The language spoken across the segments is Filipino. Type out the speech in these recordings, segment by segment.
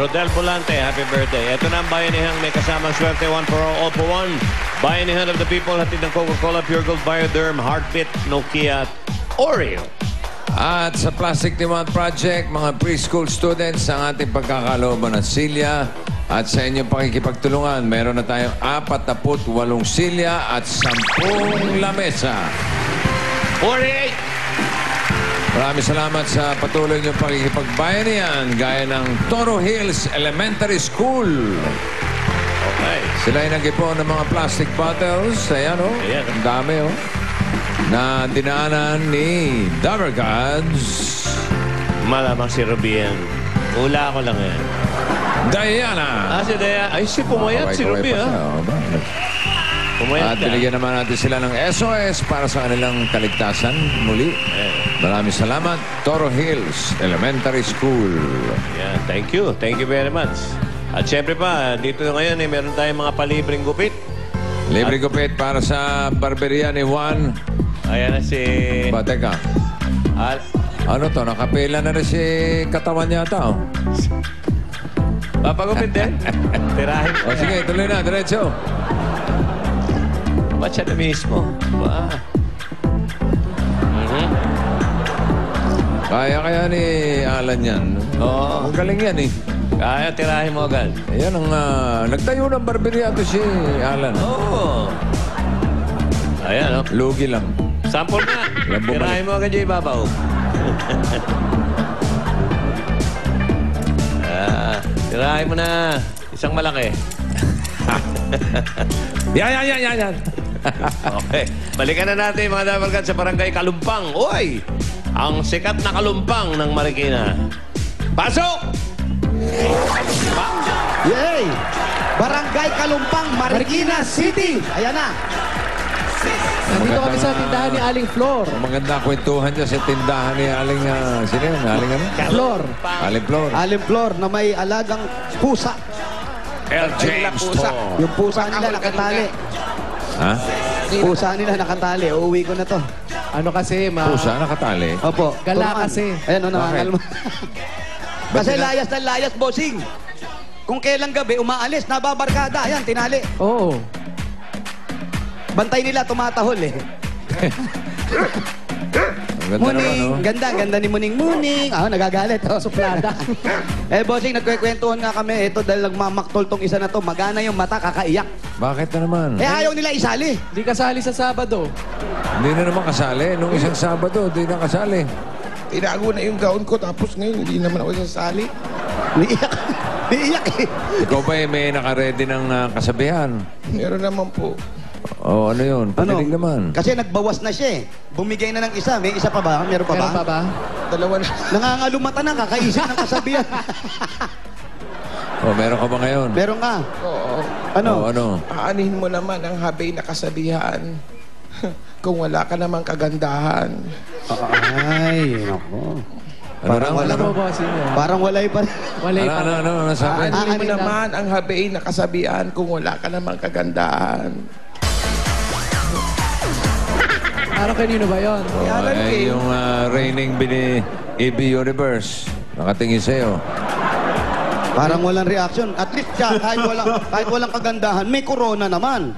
Rodel Volante, happy birthday. Ito na ang bayanihang may kasamang swerte, 1 for all for 1. Bayanihan of the people, hatid ng Coca-Cola, Pure Gold, Bioderm, Heartbeat, Nokia, Oreo. At sa Plastic Demand Project, mga preschool students, ang ating pagkakalooban ng silya. At sa inyong pakikipagtulungan, meron na tayong 48 silya at 10 lamesa. 48! Maraming salamat sa patuloy niyong pakikipagbayanihan gaya ng Toro Hills Elementary School. Okay. Sila ay nag-ipon ng mga plastic bottles. Ayan, oh. Ayan. Ang dami, oh. Na dinaanan ni Dabber Gods. Malamang si Rubian. Ula ko lang yan. Diana. Si Diana. Ay, si pumayat, si Ruby, ha? Pumayat At ka. binigyan naman natin sila ng SOS para sa kanilang kaligtasan muli. Maraming salamat, Toro Hills Elementary School. Yeah, thank you. Thank you very much. At syempre pa, dito ngayon, meron tayong mga palibreng gupit. Libre gupit para sa barberia ni Juan. Ayan na si... Ba, teka. Ano to? Nakapila na rin si katawan yata, oh. Papagupit din. Tirahin ko. O sige, tuloy na. Diretso. Ba't siya na mismo? Ba? Kaya ni Alan yan. Oo. Ang galing yan, eh. Kaya, tirahin mo agad. Ayan ang... nagtayo ng barberia to si Alan. Oo. Ayan, oh. Lugi lang. Sample na. Tirahin mo agad yung ibabaw. Tirahin mo na. Isang malaki. Yan. Okay. Balikan na natin mga dabarkat sa Barangay Kalumpang. Uy! Ang sikat na kalumpang ng Marikina. Pasok! Yay! Barangay Kalumpang, Marikina City. Ayan na. Nandito kami sa tindahan ni Aling Flor. Maganda kwentuhan niya sa tindahan ni Aling... sino yun? Aling ano? Flor. Aling Flor. Aling Flor na may alagang pusa. L. James Store. Yung pusa nila nakatali. Ha? Pusa nila nakatali. Uuwi ko na to. Ano kasi, Pusa nakatali? Opo. Gala Turuan. kasi. Ayan o, nangangalma. Kasi Ba't layas na layas, bossing. Kung kailang gabi, umaalis, nababarkada. Ayan, tinali. Oo. Bantay nila, tumatahol eh. Ang ganda naman, Muning, no? ganda ni Muning. Muning. Nagagalit. Oh. Suplada. Bossing, nagkwekwentuhan nga kami. Ito, dahil nagmamaktol tong isa na to, magana yung mata, kakaiyak. Bakit na naman? Ayaw nila isali. Di kasali sa Sabado. Hindi na naman kasali. Nung isang Sabado, hindi na kasali. Tinago na yung gown ko tapos ngayon hindi naman ako sasali. Niiyak. Niiyak eh. Ikaw ba may nakaredy ng kasabihan? Meron naman po. O ano yun? Panilig naman. Kasi nagbawas na siya eh. Bumigay na ng isa. May isa pa ba? Meron pa ba? Meron pa ba? Dalawa na. Nangangalumata na, kakaisip ng kasabihan. O, meron ka ba ngayon? Meron ka. Oo. Ano? O, ano? Aanin mo naman ang habay na kasabihan. Kung wala ka namang kagandahan. Ay, nako. Parang Ano po, bossing? Parang walay pa rin. Walay pa. Ano nasabi? Aanin mo Aanin lang. naman ang habay na kasabihan kung wala ka namang kagandahan. Parang kanino ba yun? Alan King. Yung reigning bini EB Universe. Nakatingin sa'yo. Parang walang reaction. At least siya, kahit walang kagandahan, may corona naman.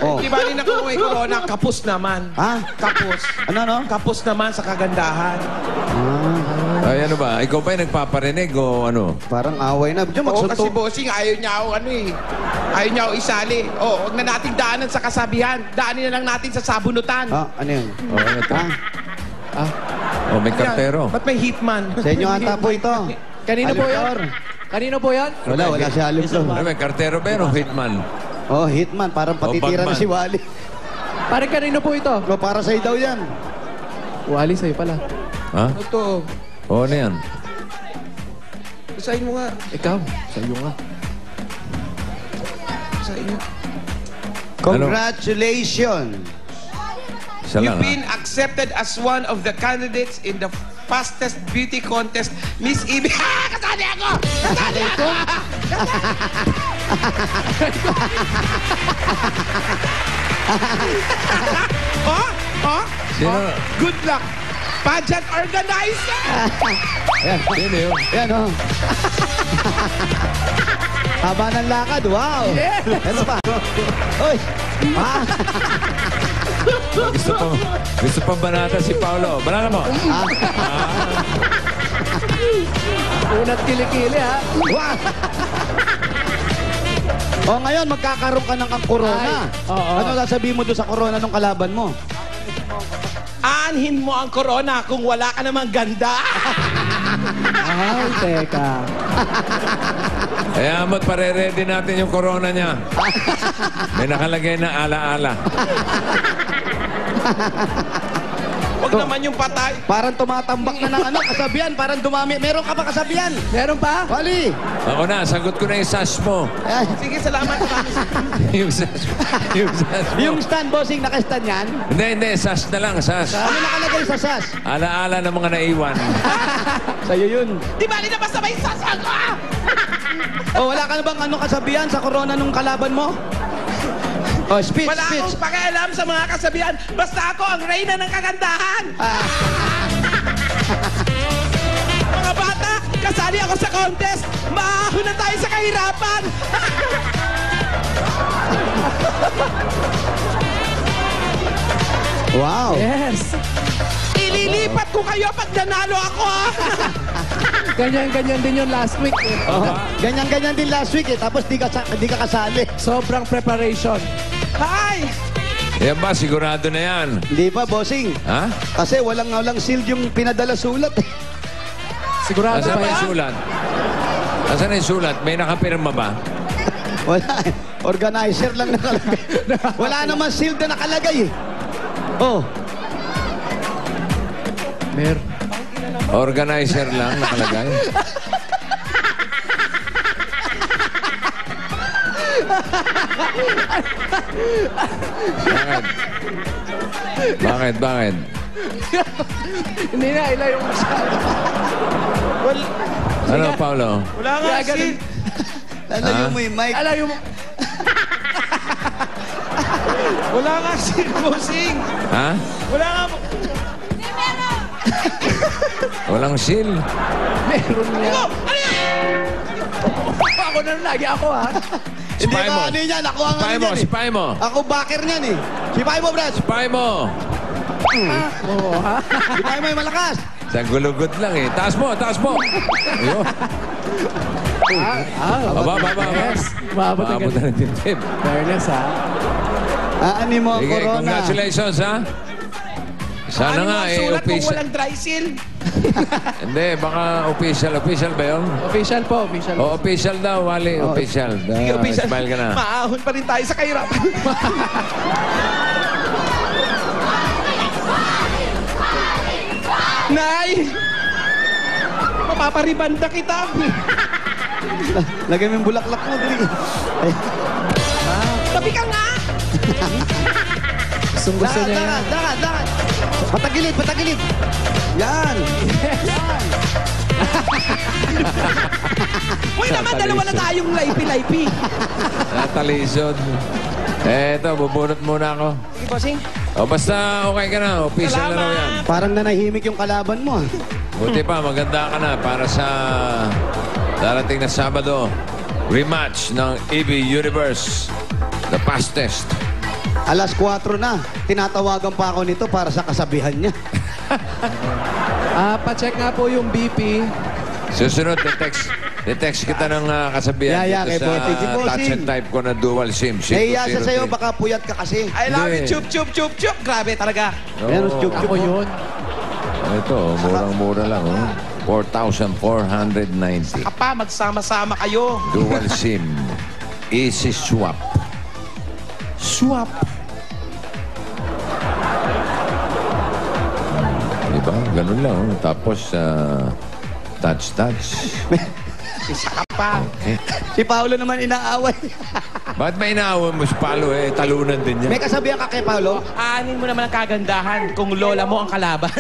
Oh. Di ba rin ako may corona? Kapos naman. Ha? Kapos. Ano? Kapos naman sa kagandahan. Ay, ano ba? Ikaw ba yung nagpaparinig o ano? Parang away na. Diyan, Oo, kasi magsuntok. bossing, ayaw niya ako Ayaw niya ako isali. Huwag na nating daanan sa kasabihan. Daanin na lang natin sa sabunutan. Ano yun? O, ano to? Ha? O, may kartero. Ba't may hitman? Sa inyo ata po ito. Kanino po yan? Alipor. Kanino po yan? Wala si Alipor. Ano, may kartero ba yun o hitman? Oh, hitman. Parang patitira na Batman. si Wally. Parang kanino po ito? O, para sa'yo daw yan. Wali sa'yo pala. Ha? Ito. O, ano yan? Basahin mo nga. Ikaw, sa'yo nga. Basahin mo. Congratulations. Isa lang, You've been accepted as one of the candidates in the fastest beauty contest, Miss Ibi. Kasali ako! Kasali ako! Sino? Good luck! Pageant organizer! Sino yun? Yan, oh. Haba ng lakad, wow. Yes. Ano pa? Uy. Ah. Gusto pang banata si Paolo. Banata mo. Unat kilikili, ha? Wow. O ngayon, magkakaroon ka ng corona. Ay, oo. Ano sasabihin mo doon sa corona ng kalaban mo? Aanhin mo ang corona kung wala ka namang ganda. Ay, teka. Kaya mo't pare-ready natin yung corona niya. May nakalagay na ala-ala. Huwag naman yung patay. Parang tumatambak na ng ano, kasabihan. Parang dumami. Meron ka pa kasabihan? Meron pa? Wali. Ako na, sagot ko na yung sash mo. Ay, Sige, salamat. Yung sash mo. Yung sash mo. yung stand, bossing, naka-stand yan? Hindi, sash na lang, sash. Ano nakalagay sa SAS? Ala-ala ng mga naiwan. Sa'yo yun. Di ba na basta may sasag ko? O, wala ka na bang ano kasabihan sa corona nung kalaban mo? O, speech, Wala speech. akong pakialam sa mga kasabihan. Basta ako ang reyna ng kagandahan. Mga bata, kasali ako sa contest. Maahon na tayo sa kahirapan. Wow. Yes. Ililipat ko kayo pag nanalo ako. Ganyan-ganyan din yung last week, eh. Ganyan-ganyan din last week eh. Tapos di ka kasali. Sobrang preparation. Hi! Yan ba, sigurado na yan. Hindi pa, bossing. Ha? Kasi walang sealed yung pinadala sulat eh. Sigurado Nasaan ba ba yung yan? sulat? Nasaan yung sulat? May nakapirma ba? Wala eh. Organizer lang nakalagay. Wala naman sealed na nakalagay eh. Oh. Organizer lang nakalagay. Bakit? Hindi na, ila yung masyado. Ano, Paolo? Wala nga Kaya ganun. si... Lalayo mo yung mic. Alam yung... Wala nga si Bossing. Ha? Wala nga... Walang seal? Meron niya. Ano? Ano yan? Ako na lagi ako, ha? Hindi Spy ka mo. ano yan. Ako ang ano Spy mo, yan eh. spy mo. Ako backer niyan eh. Sipay mo, Brad. Spy mo. Oo, ha? Sipay mo yung malakas. Sa gulugod lang eh. Taas mo. Ayun. Baba. Yes. Maabot ang Maabot ganun. na ng tip-tip. Fairness, ha? Aanin mo ang Sige, corona. congratulations ha. Sana Ano nga ang eh, sulat kung official. walang dry seal? Hindi, baka official. Official ba yun? Official po, official. O, official daw, Wally. Official. Sige, official. Smile ka na. Maahon pa rin tayo sa kahirapan. Nay! Mapaparibanda kita. Lagay mo yung bulaklak mo, Dri. Ay, Tabi ka nga! Gusto niya yan. Dakat. Patagilid. Yan. Uy naman, dalawa na tayong laipi-laipi. Natalisod. Eto, bubunot muna ako. Sige, bossing. O, basta okay ka na. Official na raw yan. Salamat. Parang nanahimik yung kalaban mo ah. Buti pa, maganda ka na para sa darating na Sabado. Rematch ng EB Universe. The fastest. Alas 4 na. Tinatawagan pa ako nito para sa kasabihan niya. Pa-check nga po yung BP. Susunod, text kita ng kasabihan Yeah, dito kay sa Bossing. Si Bossing. touch and type ko na dual SIM. Nahiya siya 0203. sa'yo, baka puyat ka kasi. I love you, Hindi. chup. Grabe talaga. Ayan, chup-chup. Ako yun. Ito, murang-mura lang. Oh. 4,490. Kapa, magsama-sama kayo. Dual SIM. Easy swap. Swap. Diba? Ganun lang. Oh. Tapos, touch. Isa ka pa. Si Paolo naman inaaway. Bakit may inaaway mo si Palo eh? Talunan din niya. May kasabihan ka kay Paolo? Aanin mo naman ang kagandahan kung lola mo ang kalaban.